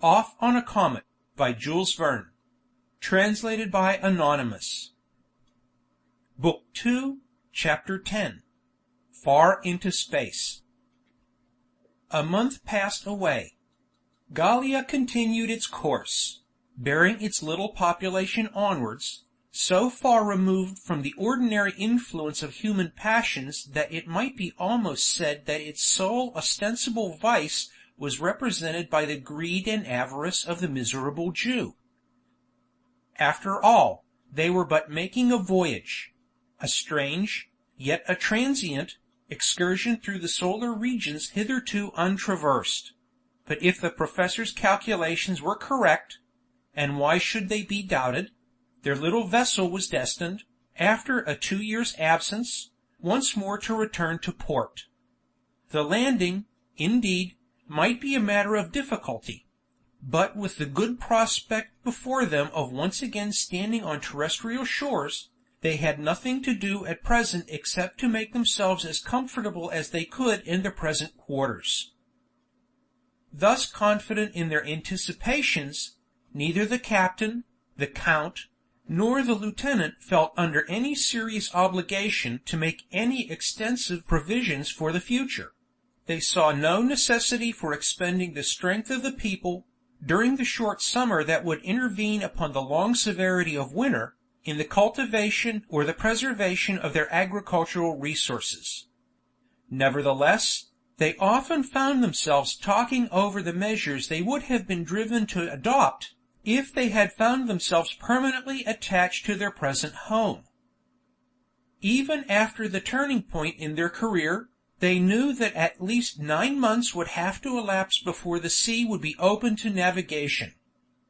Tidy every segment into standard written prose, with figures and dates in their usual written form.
Off on a Comet, by Jules Verne. Translated by Anonymous. Book 2, Chapter 10. Far into Space. A month passed away. Gallia continued its course, bearing its little population onwards, so far removed from the ordinary influence of human passions that it might be almost said that its sole ostensible vice was represented by the greed and avarice of the miserable Jew. After all, they were but making a voyage, a strange, yet a transient, excursion through the solar regions hitherto untraversed. But if the professor's calculations were correct, and why should they be doubted, their little vessel was destined, after a 2 years' absence, once more to return to port. The landing, indeed, might be a matter of difficulty, but with the good prospect before them of once again standing on terrestrial shores, they had nothing to do at present except to make themselves as comfortable as they could in their present quarters. Thus confident in their anticipations, neither the captain, the count, nor the lieutenant felt under any serious obligation to make any extensive provisions for the future. They saw no necessity for expending the strength of the people, during the short summer that would intervene upon the long severity of winter, in the cultivation or the preservation of their agricultural resources. Nevertheless, they often found themselves talking over the measures they would have been driven to adopt, if they had found themselves permanently attached to their present home. Even after the turning point in their career, they knew that at least 9 months would have to elapse before the sea would be open to navigation.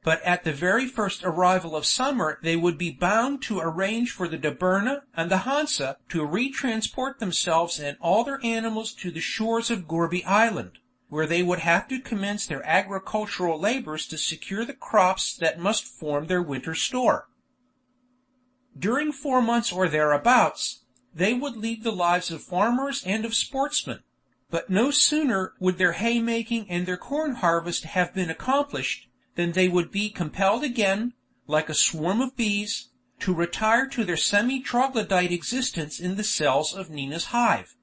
But at the very first arrival of summer they would be bound to arrange for the Dobryna and the Hansa to retransport themselves and all their animals to the shores of Gourbi Island, where they would have to commence their agricultural labors to secure the crops that must form their winter store. During 4 months or thereabouts, they would lead the lives of farmers and of sportsmen, but no sooner would their haymaking and their corn harvest have been accomplished, than they would be compelled again, like a swarm of bees, to retire to their semi-troglodyte existence in the cells of Nina's hive.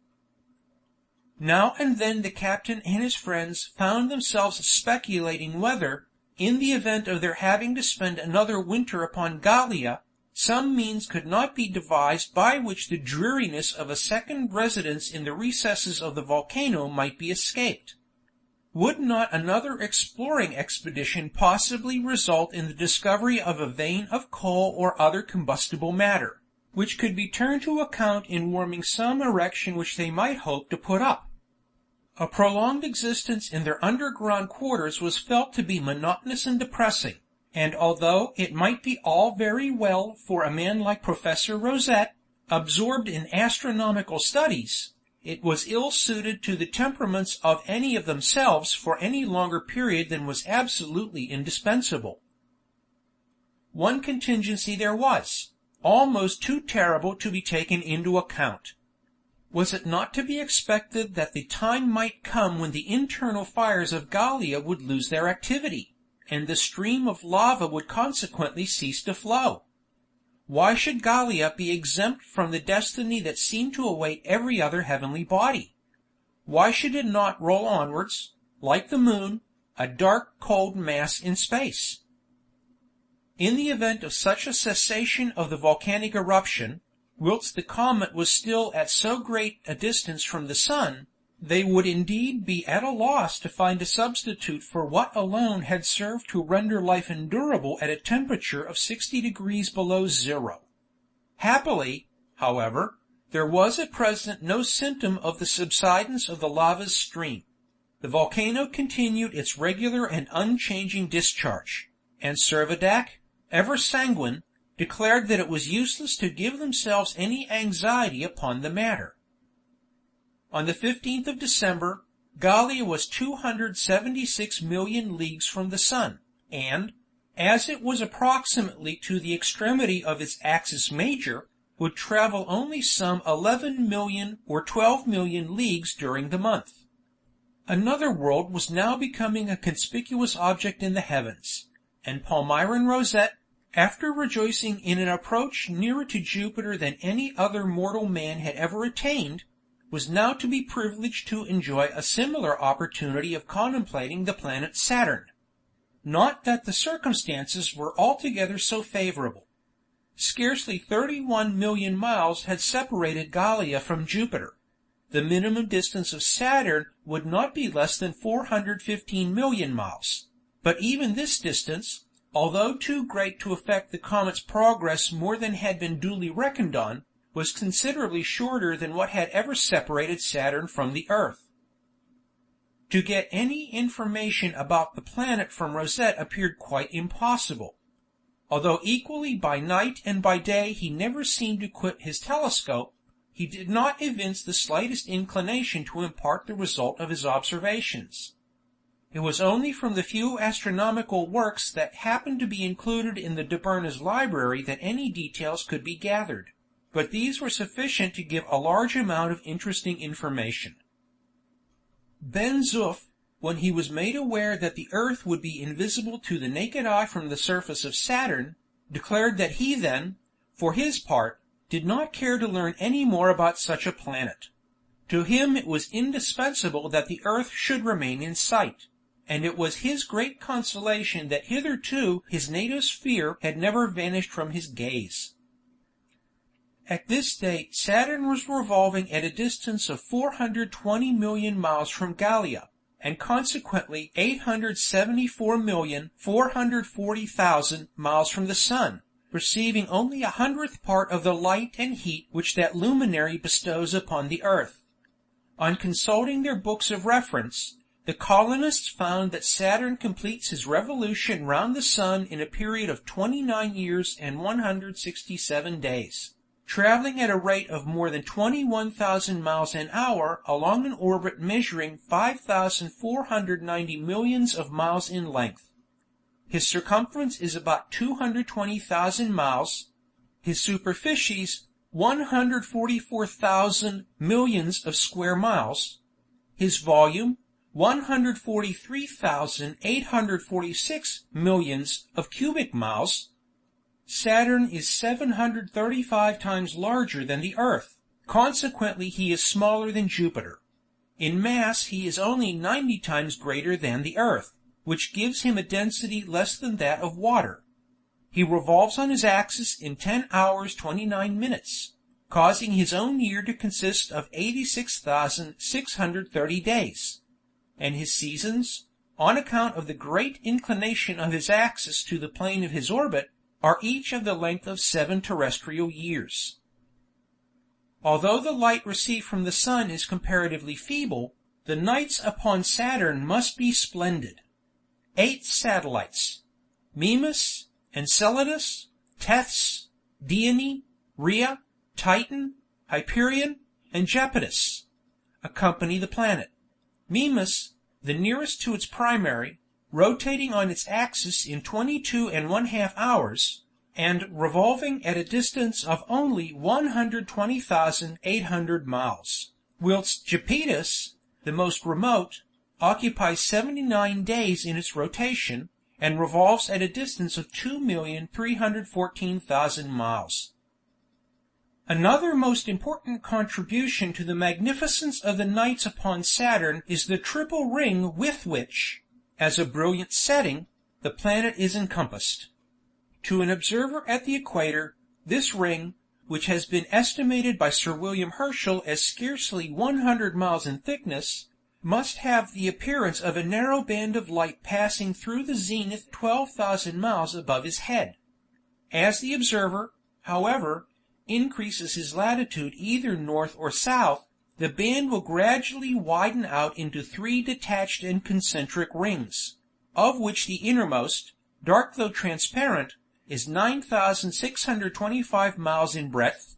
Now and then the captain and his friends found themselves speculating whether, in the event of their having to spend another winter upon Gallia, some means could not be devised by which the dreariness of a second residence in the recesses of the volcano might be escaped. Would not another exploring expedition possibly result in the discovery of a vein of coal or other combustible matter, which could be turned to account in warming some erection which they might hope to put up? A prolonged existence in their underground quarters was felt to be monotonous and depressing, and although it might be all very well for a man like Professor Rosette, absorbed in astronomical studies, it was ill-suited to the temperaments of any of themselves for any longer period than was absolutely indispensable. One contingency there was, almost too terrible to be taken into account. Was it not to be expected that the time might come when the internal fires of Gallia would lose their activity, and the stream of lava would consequently cease to flow? Why should Gallia be exempt from the destiny that seemed to await every other heavenly body? Why should it not roll onwards, like the moon, a dark cold mass in space? In the event of such a cessation of the volcanic eruption, whilst the comet was still at so great a distance from the sun, they would indeed be at a loss to find a substitute for what alone had served to render life endurable at a temperature of 60 degrees below zero. Happily, however, there was at present no symptom of the subsidence of the lava's stream. The volcano continued its regular and unchanging discharge, and Servadac, ever sanguine, declared that it was useless to give themselves any anxiety upon the matter. On the 15th of December, Gallia was 276 million leagues from the sun, and, as it was approximately to the extremity of its axis major, would travel only some 11 million or 12 million leagues during the month. Another world was now becoming a conspicuous object in the heavens, and Palmyrin Rosette, after rejoicing in an approach nearer to Jupiter than any other mortal man had ever attained, was now to be privileged to enjoy a similar opportunity of contemplating the planet Saturn. Not that the circumstances were altogether so favorable. Scarcely 31,000,000 miles had separated Gallia from Jupiter. The minimum distance of Saturn would not be less than 415,000,000 miles, but even this distance, although too great to affect the comet's progress more than had been duly reckoned on, was considerably shorter than what had ever separated Saturn from the earth. To get any information about the planet from Rosette appeared quite impossible. Although equally by night and by day he never seemed to quit his telescope, he did not evince the slightest inclination to impart the result of his observations. It was only from the few astronomical works that happened to be included in the de Berna's library that any details could be gathered, but these were sufficient to give a large amount of interesting information. Ben Zoof, when he was made aware that the earth would be invisible to the naked eye from the surface of Saturn, declared that he then, for his part, did not care to learn any more about such a planet. To him it was indispensable that the earth should remain in sight, and it was his great consolation that hitherto his native sphere had never vanished from his gaze. At this date Saturn was revolving at a distance of 420,000,000 miles from Gallia, and consequently 874,440,000 miles from the sun, receiving only 1/100th part of the light and heat which that luminary bestows upon the earth. On consulting their books of reference, the colonists found that Saturn completes his revolution round the sun in a period of 29 years and 167 days, traveling at a rate of more than 21,000 miles an hour along an orbit measuring 5,490 millions of miles in length. His circumference is about 220,000 miles, his superficies 144,000 millions of square miles, his volume 143,846 millions of cubic miles. Saturn is 735 times larger than the earth, consequently he is smaller than Jupiter. In mass he is only 90 times greater than the earth, which gives him a density less than that of water. He revolves on his axis in 10 hours 29 minutes, causing his own year to consist of 86,630 days, and his seasons, on account of the great inclination of his axis to the plane of his orbit, are each of the length of 7 terrestrial years. Although the light received from the sun is comparatively feeble, the nights upon Saturn must be splendid. 8 satellites, Mimas, Enceladus, Tethys, Dione, Rhea, Titan, Hyperion, and Japetus, accompany the planet. Mimas, the nearest to its primary, rotating on its axis in 22½ hours, and revolving at a distance of only 120,800 miles, whilst Japetus, the most remote, occupies 79 days in its rotation, and revolves at a distance of 2,314,000 miles. Another most important contribution to the magnificence of the nights upon Saturn is the triple ring with which, as a brilliant setting, the planet is encompassed. To an observer at the equator, this ring, which has been estimated by Sir William Herschel as scarcely 100 miles in thickness, must have the appearance of a narrow band of light passing through the zenith 12,000 miles above his head. As the observer, however, increases his latitude either north or south, the band will gradually widen out into 3 detached and concentric rings, of which the innermost, dark though transparent, is 9,625 miles in breadth,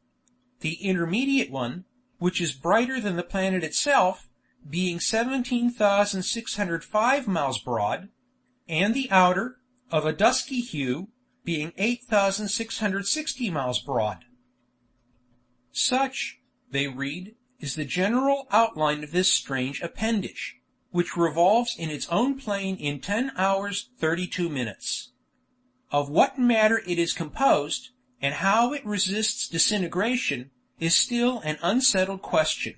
the intermediate one, which is brighter than the planet itself, being 17,605 miles broad, and the outer, of a dusky hue, being 8,660 miles broad. Such, they read, is the general outline of this strange appendage, which revolves in its own plane in 10 hours 32 minutes. Of what matter it is composed, and how it resists disintegration, is still an unsettled question.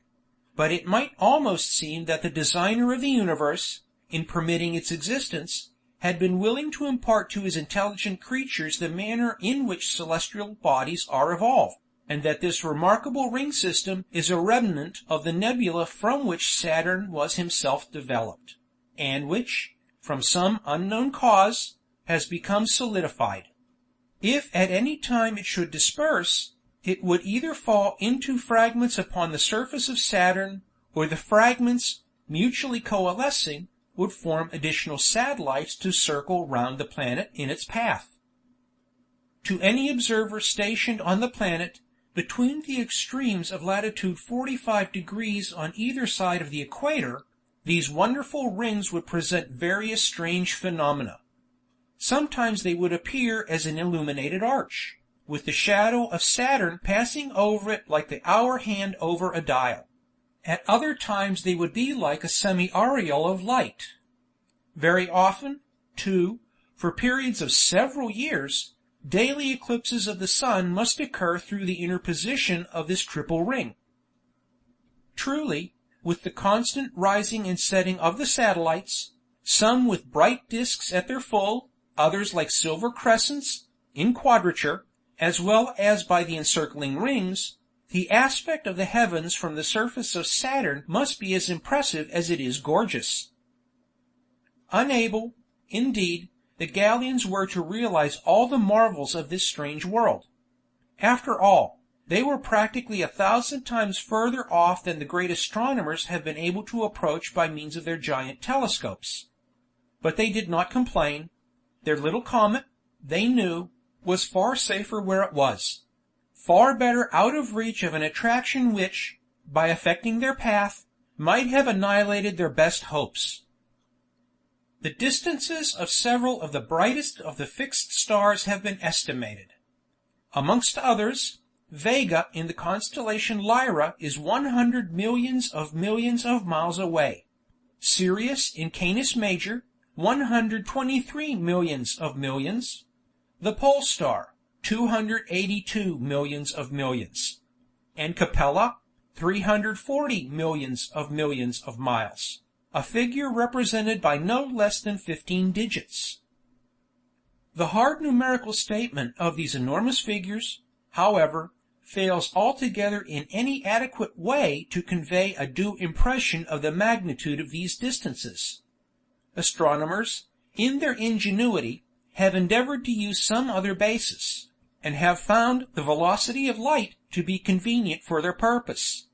But it might almost seem that the designer of the universe, in permitting its existence, had been willing to impart to his intelligent creatures the manner in which celestial bodies are evolved, and that this remarkable ring system is a remnant of the nebula from which Saturn was himself developed, and which, from some unknown cause, has become solidified. If at any time it should disperse, it would either fall into fragments upon the surface of Saturn, or the fragments, mutually coalescing, would form additional satellites to circle round the planet in its path. To any observer stationed on the planet, between the extremes of latitude 45 degrees on either side of the equator, these wonderful rings would present various strange phenomena. Sometimes they would appear as an illuminated arch, with the shadow of Saturn passing over it like the hour hand over a dial. At other times they would be like a semi-aureole of light. Very often, too, for periods of several years, daily eclipses of the sun must occur through the interposition of this triple ring. Truly, with the constant rising and setting of the satellites, some with bright disks at their full, others like silver crescents, in quadrature, as well as by the encircling rings, the aspect of the heavens from the surface of Saturn must be as impressive as it is gorgeous. Unable, indeed, the Gallians were to realize all the marvels of this strange world. After all, they were practically 1,000 times further off than the great astronomers have been able to approach by means of their giant telescopes. But they did not complain. Their little comet, they knew, was far safer where it was, far better out of reach of an attraction which, by affecting their path, might have annihilated their best hopes. The distances of several of the brightest of the fixed stars have been estimated. Amongst others, Vega in the constellation Lyra is 100 millions of miles away. Sirius in Canis Major, 123 millions of millions. The Pole Star, 282 millions of millions. And Capella, 340 millions of miles. A figure represented by no less than 15 digits. The hard numerical statement of these enormous figures, however, fails altogether in any adequate way to convey a due impression of the magnitude of these distances. Astronomers, in their ingenuity, have endeavored to use some other basis, and have found the velocity of light to be convenient for their purpose.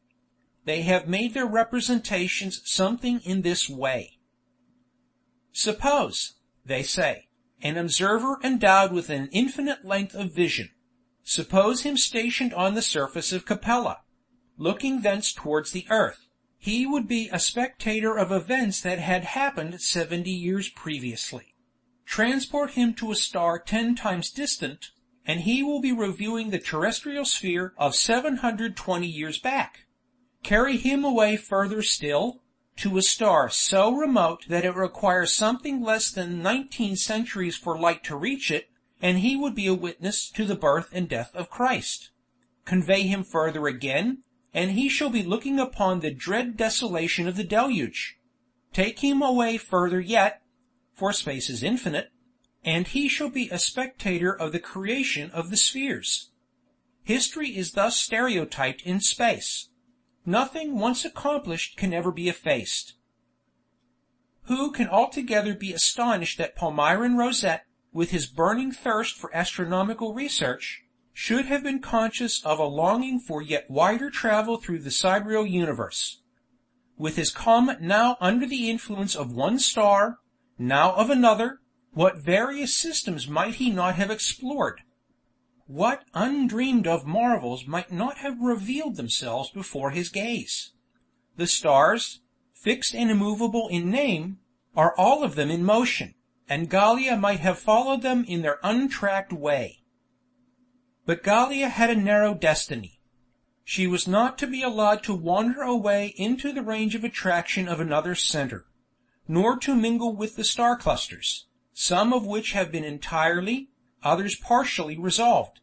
They have made their representations something in this way. Suppose, they say, an observer endowed with an infinite length of vision. Suppose him stationed on the surface of Capella, looking thence towards the earth. He would be a spectator of events that had happened 70 years previously. Transport him to a star 10 times distant, and he will be reviewing the terrestrial sphere of 720 years back. Carry him away further still, to a star so remote that it requires something less than 19 centuries for light to reach it, and he would be a witness to the birth and death of Christ. Convey him further again, and he shall be looking upon the dread desolation of the deluge. Take him away further yet, for space is infinite, and he shall be a spectator of the creation of the spheres. History is thus stereotyped in space. Nothing once accomplished can ever be effaced. Who can altogether be astonished that Palmyrin Rosette, with his burning thirst for astronomical research, should have been conscious of a longing for yet wider travel through the sidereal universe? With his comet now under the influence of one star, now of another, what various systems might he not have explored? What undreamed of marvels might not have revealed themselves before his gaze? The stars, fixed and immovable in name, are all of them in motion, and Gallia might have followed them in their untracked way. But Gallia had a narrow destiny. She was not to be allowed to wander away into the range of attraction of another center. nor to mingle with the star clusters, some of which have been entirely, others partially resolved;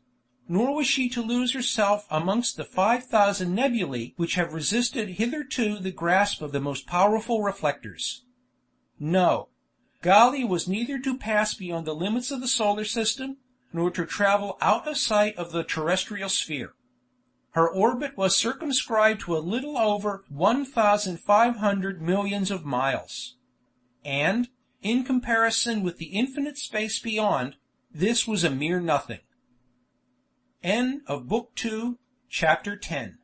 nor was she to lose herself amongst the 5,000 nebulae which have resisted hitherto the grasp of the most powerful reflectors. No, Gallia was neither to pass beyond the limits of the solar system, nor to travel out of sight of the terrestrial sphere. Her orbit was circumscribed to a little over 1,500 millions of miles; and, in comparison with the infinite space beyond, this was a mere nothing. End of Book 2, Chapter 10.